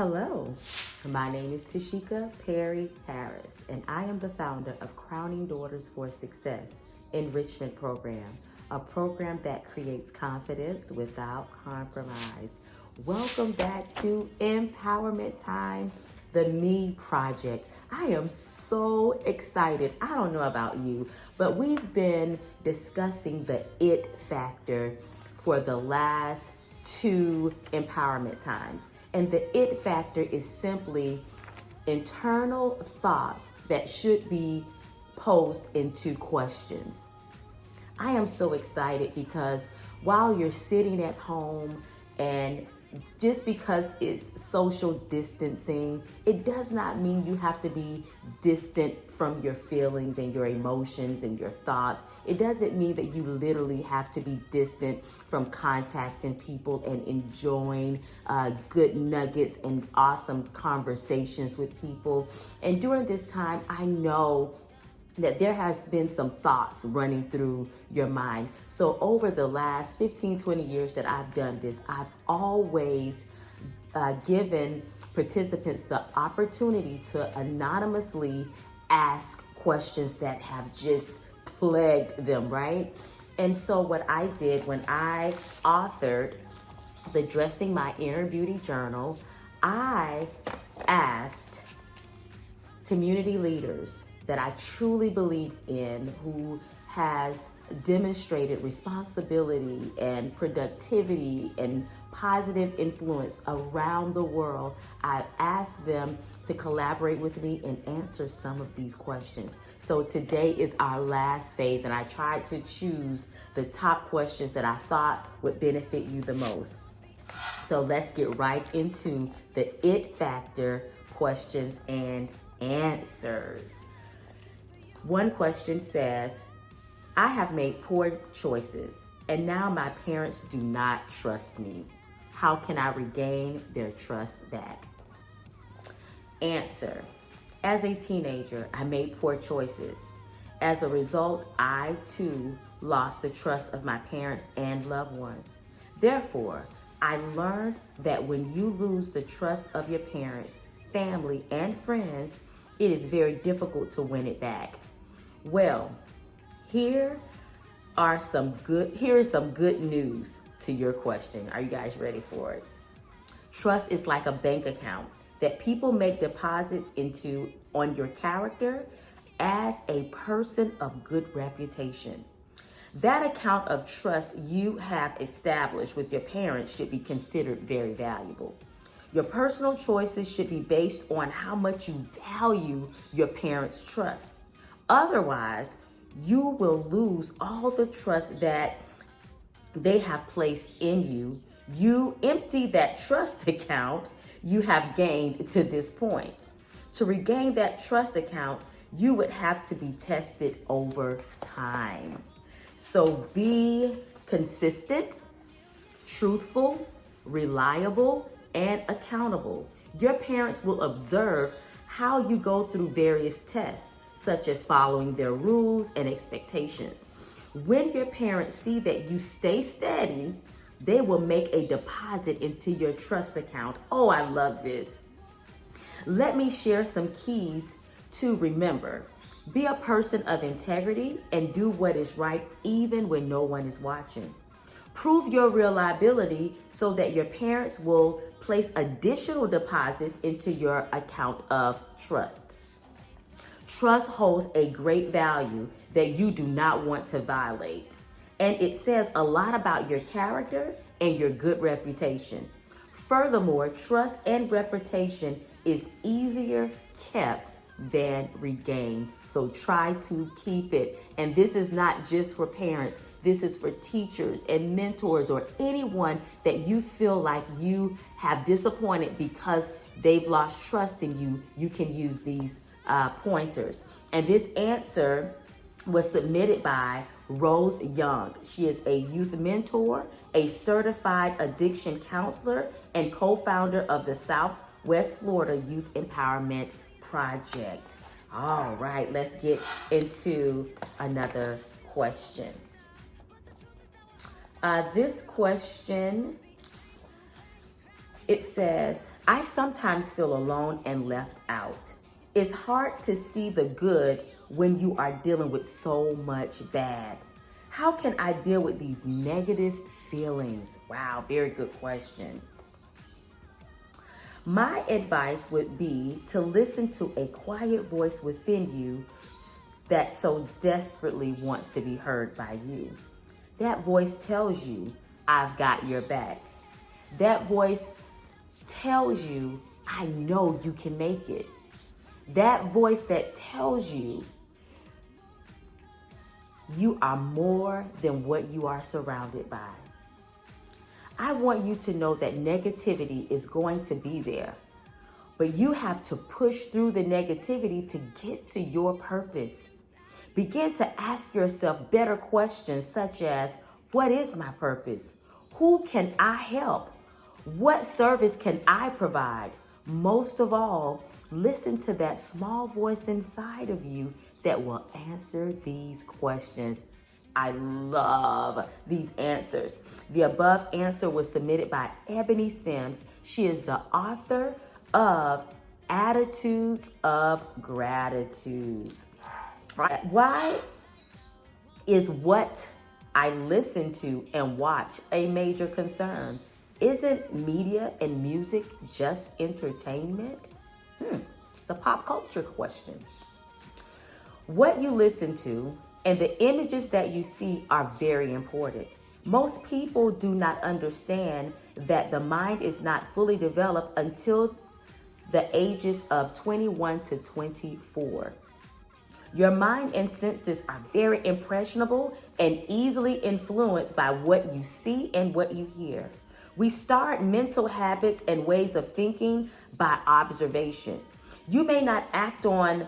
Hello, my name is Tashika Perry Harris, and I am the founder of Crowning Daughters for Success Enrichment Program, a program that creates confidence without compromise. Welcome back to Empowerment Time, the Me Project. I am so excited. I don't know about you, but we've been discussing the it factor for the last two empowerment times. And the it factor is simply internal thoughts that should be posed into questions. I am so excited because while you're sitting at home, and just because it's social distancing, it does not mean you have to be distant from your feelings and your emotions and your thoughts. It doesn't mean that you literally have to be distant from contacting people and enjoying good nuggets and awesome conversations with people. And during this time, I know that there has been some thoughts running through your mind. So over the last 15, 20 years that I've done this, I've always given participants the opportunity to anonymously ask questions that have just plagued them, right? And so what I did when I authored the Dressing My Inner Beauty Journal, I asked community leaders that I truly believe in, who has demonstrated responsibility and productivity and positive influence around the world. I've asked them to collaborate with me and answer some of these questions. So today is our last phase, and I tried to choose the top questions that I thought would benefit you the most. So let's get right into the it factor questions and answers. One question says, I have made poor choices and now my parents do not trust me. How can I regain their trust back? Answer, as a teenager, I made poor choices. As a result, I too lost the trust of my parents and loved ones. Therefore, I learned that when you lose the trust of your parents, family, and friends, it is very difficult to win it back. Well, here is some good news to your question. Are you guys ready for it? Trust is like a bank account that people make deposits into on your character as a person of good reputation. That account of trust you have established with your parents should be considered very valuable. Your personal choices should be based on how much you value your parents' trust. Otherwise, you will lose all the trust that they have placed in you. You empty that trust account you have gained to this point. To regain that trust account, you would have to be tested over time. So be consistent, truthful, reliable, and accountable. Your parents will observe how you go through various tests, such as following their rules and expectations. When your parents see that you stay steady, they will make a deposit into your trust account. Oh, I love this. Let me share some keys to remember. Be a person of integrity and do what is right even when no one is watching. Prove your reliability so that your parents will place additional deposits into your account of trust. Trust holds a great value that you do not want to violate. And it says a lot about your character and your good reputation. Furthermore, trust and reputation is easier kept than regained. So try to keep it. And this is not just for parents. This is for teachers and mentors or anyone that you feel like you have disappointed because they've lost trust in you. You can use these pointers. And this answer was submitted by Rose Young. She is a youth mentor, a certified addiction counselor, and co-founder of the Southwest Florida Youth Empowerment Project. All right, let's get into another question. This question It says, I sometimes feel alone and left out. It's hard to see the good when you are dealing with so much bad. How can I deal with these negative feelings? Wow, very good question. My advice would be to listen to a quiet voice within you that so desperately wants to be heard by you. That voice tells you, I've got your back. That voice tells you, I know you can make it. That voice that tells you, you are more than what you are surrounded by. I want you to know that negativity is going to be there, but you have to push through the negativity to get to your purpose. Begin to ask yourself better questions such as, what is my purpose? Who can I help? What service can I provide? Most of all, listen to that small voice inside of you that will answer these questions. I love these answers. The above answer was submitted by Ebony Sims. She is the author of Attitudes of Gratitude. Right? Why is what I listen to and watch a major concern? Isn't media and music just entertainment? It's a pop culture question. What you listen to and the images that you see are very important. Most people do not understand that the mind is not fully developed until the ages of 21 to 24. Your mind and senses are very impressionable and easily influenced by what you see and what you hear. We start mental habits and ways of thinking by observation. You may not act on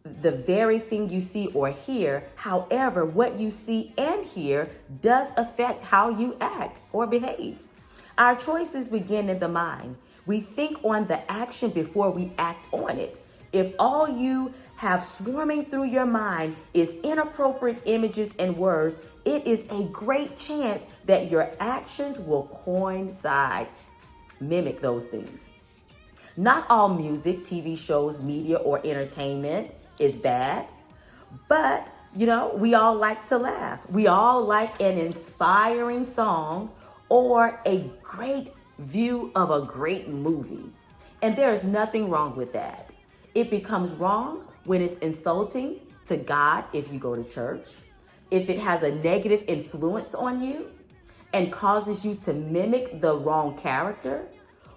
the very thing you see or hear. However, what you see and hear does affect how you act or behave. Our choices begin in the mind. We think on the action before we act on it. If all you have swarming through your mind is inappropriate images and words, it is a great chance that your actions will coincide, mimic those things. Not all music, TV shows, media, or entertainment is bad, but we all like to laugh. We all like an inspiring song or a great view of a great movie. And there is nothing wrong with that. It becomes wrong when it's insulting to God if you go to church, if it has a negative influence on you and causes you to mimic the wrong character.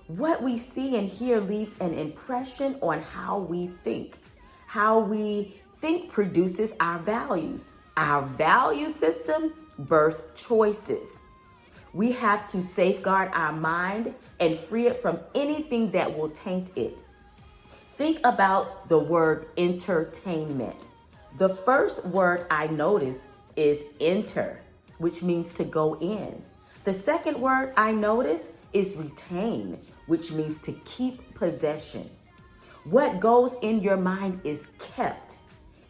What we see and hear leaves an impression on how we think. How we think produces our values. Our value system births choices. We have to safeguard our mind and free it from anything that will taint it. Think about the word entertainment. The first word I notice is enter, which means to go in. The second word I notice is retain, which means to keep possession. What goes in your mind is kept.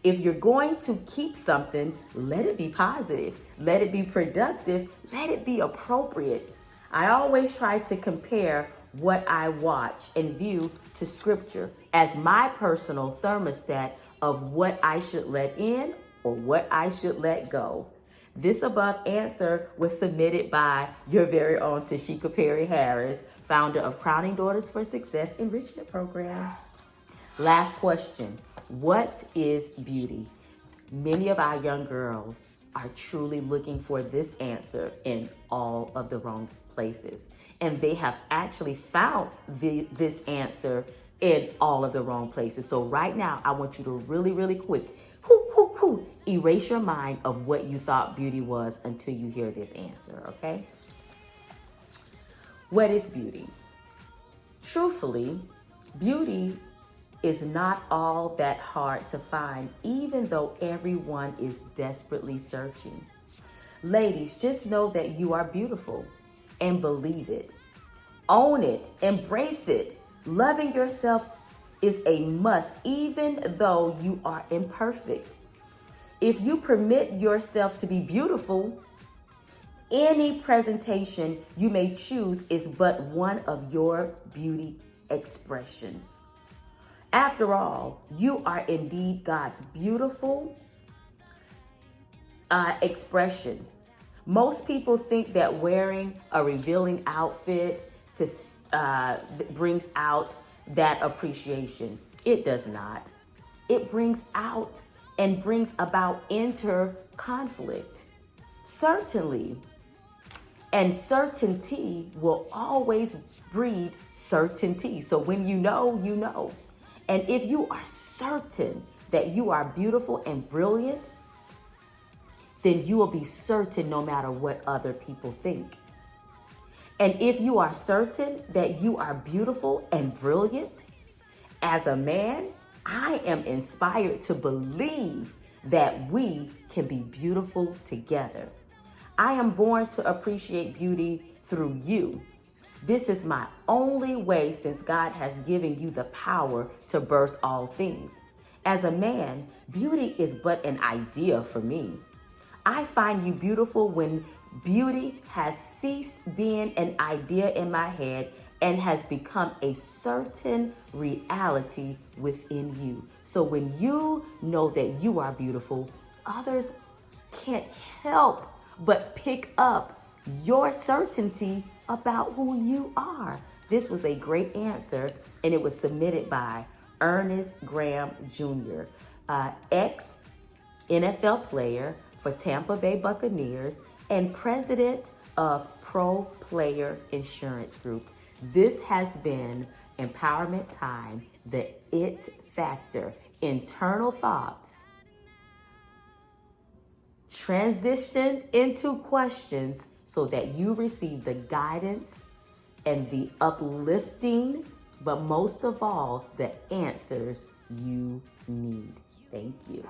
If you're going to keep something, let it be positive, let it be productive, let it be appropriate. I always try to compare what I watch and view to scripture as my personal thermostat of what I should let in or what I should let go. This above answer was submitted by your very own Tashika Perry Harris, founder of Crowning Daughters for Success Enrichment Program. Last question. What is beauty? Many of our young girls are truly looking for this answer in all of the wrong places. And they have actually found this answer in all of the wrong places. So right now, I want you to really, really quick, erase your mind of what you thought beauty was until you hear this answer, okay? What is beauty? Truthfully, beauty is not all that hard to find, even though everyone is desperately searching. Ladies, just know that you are beautiful and believe it. Own it, embrace it. Loving yourself is a must, even though you are imperfect. If you permit yourself to be beautiful, Any presentation you may choose is but one of your beauty expressions. After all, you are indeed God's beautiful expression. Most people think that wearing a revealing outfit brings out that appreciation. It does not. It brings out and brings about inner conflict. Certainly, and certainty will always breed certainty. So when you know, you know. And if you are certain that you are beautiful and brilliant, then you will be certain no matter what other people think. And if you are certain that you are beautiful and brilliant, as a man, I am inspired to believe that we can be beautiful together. I am born to appreciate beauty through you. This is my only way, since God has given you the power to birth all things. As a man, beauty is but an idea for me. I find you beautiful when beauty has ceased being an idea in my head and has become a certain reality within you. So when you know that you are beautiful, others can't help but pick up your certainty about who you are. This was a great answer, and it was submitted by Ernest Graham Jr., ex-NFL player for Tampa Bay Buccaneers and president of Pro Player Insurance Group. This has been Empowerment Time, the It Factor, internal thoughts transition into questions so that you receive the guidance and the uplifting, but most of all, the answers you need. Thank you.